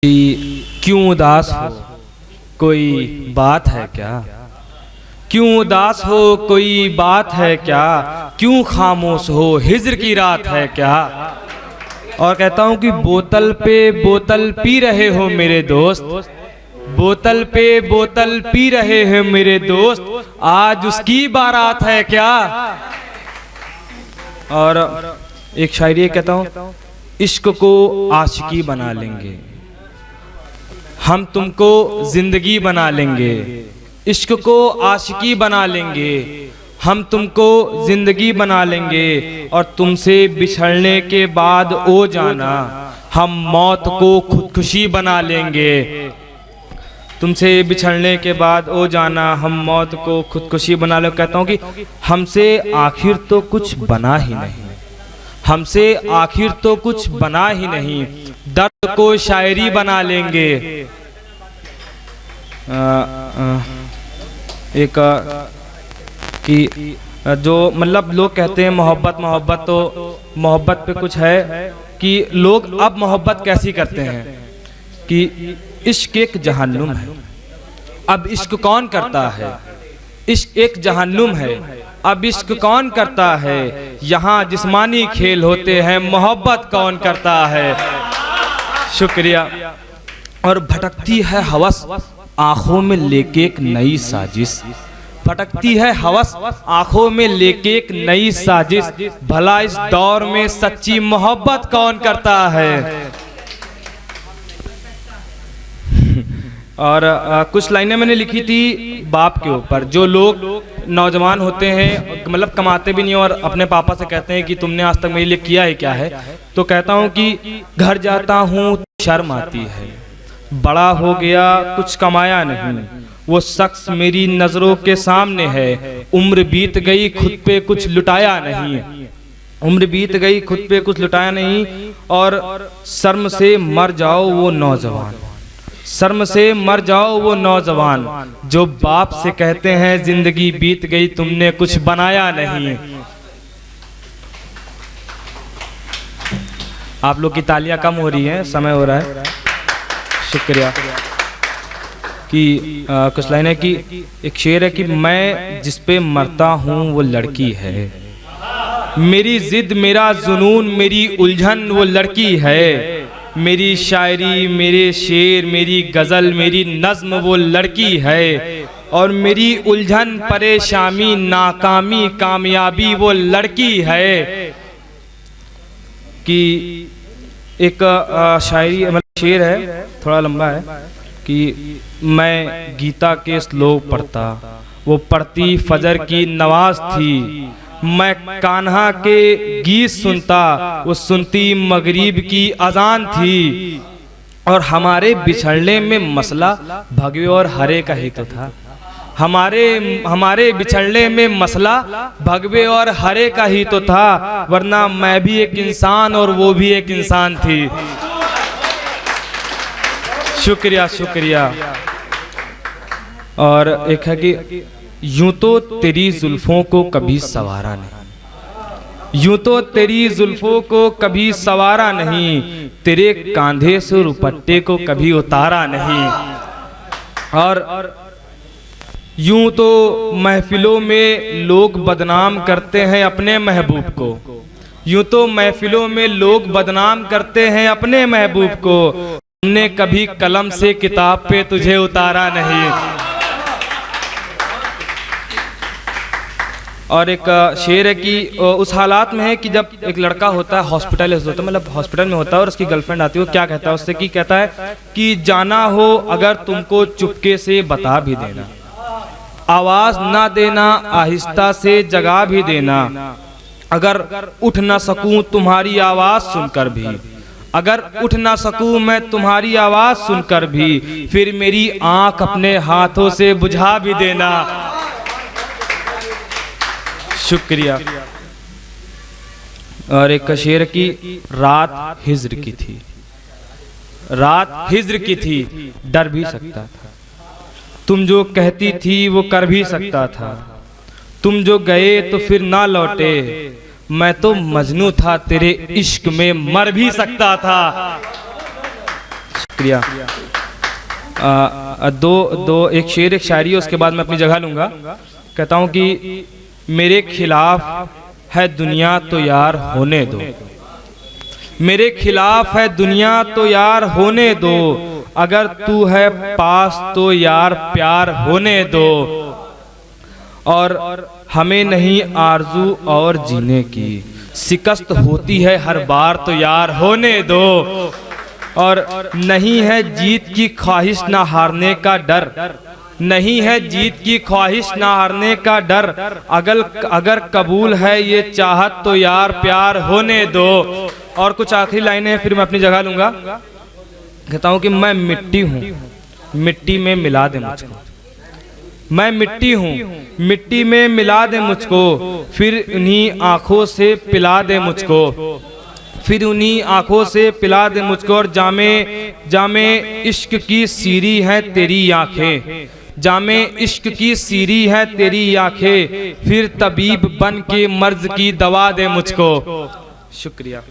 क्यों उदास हो, कोई बात है क्या? क्यों उदास हो, कोई बात है क्या? क्यों खामोश हो, हिज्र की रात है क्या? और कहता हूँ कि बोतल पे बोतल पी रहे हो मेरे दोस्त, बोतल पे बोतल पी रहे हो मेरे दोस्त, आज उसकी बारात है क्या? और एक शायरी कहता हूँ, इश्क को आशिकी बना लेंगे, हम तुमको जिंदगी बना लेंगे। इश्क को आशिकी बना लेंगे, हम तुमको जिंदगी बना लेंगे। और तुमसे बिछड़ने के बाद ओ जाना, हम मौत को खुदकुशी बना लेंगे। तुमसे बिछड़ने के बाद ओ जाना, हम मौत को खुदकुशी बना लेंगे। कहता हूँ कि हमसे आखिर तो कुछ बना ही नहीं, हमसे आखिर तो कुछ बना ही नहीं, दर्द को शायरी बना लेंगे। एक कि जो मतलब लोग कहते हैं मोहब्बत मोहब्बत, तो मोहब्बत पे कुछ है कि लोग अब मोहब्बत कैसी करते हैं कि इश्क एक जहन्नुम है। अब इश्क कौन करता है? इश्क एक जहन्नुम है, अब इश्क कौन करता है? यहाँ जिस्मानी खेल होते हैं, मोहब्बत कौन करता है? शुक्रिया। और भटकती है हवस आंखों में लेके एक नई साजिश, भटकती है हवस आंखों में लेके एक नई साजिश, भला इस दौर में सच्ची मोहब्बत कौन करता है? और कुछ लाइनें मैंने लिखी थी बाप के ऊपर। जो लोग नौजवान होते हैं, मतलब कमाते भी नहीं और अपने पापा से कहते हैं कि तुमने आज तक मेरे लिए किया है क्या है, तो कहता हूँ कि घर जाता हूँ शर्म आती है, बड़ा हो गया कुछ कमाया नहीं, वो शख्स मेरी नजरों के सामने है, उम्र बीत गई खुद पे कुछ लुटाया नहीं, उम्र बीत गई खुद पे कुछ लुटाया नहीं। और शर्म से मर जाओ वो नौजवान, शर्म से मर जाओ वो नौजवान, जो बाप से कहते हैं जिंदगी बीत गई तुमने कुछ बनाया नहीं। आप लोग की तालियां कम हो रही हैं, समय हो रहा है। शुक्रिया। कि कुछ लाइनें की एक शेर है कि मैं जिस पे मरता हूँ वो लड़की है, मेरी जिद मेरा जुनून मेरी उलझन वो लड़की है, मेरी शायरी मेरे शेर मेरी गज़ल मेरी नज़्म वो लड़की है, और मेरी उलझन परेशानी नाकामी कामयाबी वो लड़की है। कि एक शायरी मतलब शेर है, थोड़ा लंबा है कि मैं गीता के श्लोक पढ़ता, वो पढ़ती फजर की नमाज थी, मैं कान्हा के गीत सुनता, वो सुनती मगरिब की अजान थी, और हमारे बिछड़ने में मसला भगवे और हरे का ही तो था, हमारे बिछड़ने में मसला भगवे और हरे का ही तो था, वरना मैं भी एक इंसान और वो भी एक इंसान थी। शुक्रिया शुक्रिया। और एक है कि यूं तो तेरी जुल्फों को कभी सवारा नहीं, यूं तो तेरी जुल्फों को कभी सवारा नहीं, तेरे कांधे से दुपट्टे को कभी उतारा नहीं। और यूं तो महफिलों में लोग बदनाम करते हैं अपने महबूब को, यूं तो महफिलों में लोग बदनाम करते हैं अपने महबूब को, हमने कभी कलम से किताब पे तुझे उतारा नहीं। और एक शेर है कि उस हालात में है कि जब एक लड़का होता है हॉस्पिटल होता है, मतलब हॉस्पिटल में होता है और उसकी गर्लफ्रेंड आती है, वो क्या कहता है उससे कि कहता है कि जाना हो अगर तुमको चुपके से बता भी देना, आवाज ना देना आहिस्ता से जगा भी देना, अगर उठ ना सकूं तुम्हारी आवाज सुनकर भी, अगर उठ ना सकूं मैं तुम्हारी आवाज सुनकर भी, फिर मेरी आंख अपने हाथों से बुझा भी देना। शुक्रिया। और एक शेर की रात हिज्र की थी, रात हिज्र की थी, डर भी सकता था, तुम जो कहती थी वो कर भी सकता था, तुम जो गए तो फिर ना लौटे, मैं तो मजनू था तेरे इश्क में मर भी सकता था। शुक्रिया। शुक्रिया। एक शेर एक शायरी है, उसके बाद मैं अपनी जगह लूँगा। कहता हूँ कि मेरे खिलाफ है दुनिया तो यार होने दो, मेरे खिलाफ है दुनिया तो यार होने दो, अगर तू है पास तो यार प्यार होने दो, और हमें नहीं आरजू और जीने की, शिकस्त होती है हर बार तो यार होने दो, और नहीं है जीत की ख्वाहिश ना हारने का डर, नहीं है जीत की ख्वाहिश ना हारने का डर, अगर कबूल है ये चाहत तो यार प्यार होने दो। और कुछ आखिरी लाइनें हैं, फिर मैं अपनी जगह लूँगा। कहता हूँ कि मैं मिट्टी हूँ, मिट्टी में मिला दे मुझको, मैं मिट्टी हूँ, मिट्टी में मिला दे मुझको, फिर उन्हीं आँखों से पिला दे मुझको, फिर उन्हीं आँखों से पिला दे मुझको, और जामे जामे इश्क की सीरी है तेरी आँखें, जामे इश्क की सीरी है तेरी आँखें, फिर तबीब बन के मर्ज की दवा दे मुझको। शुक्रिया।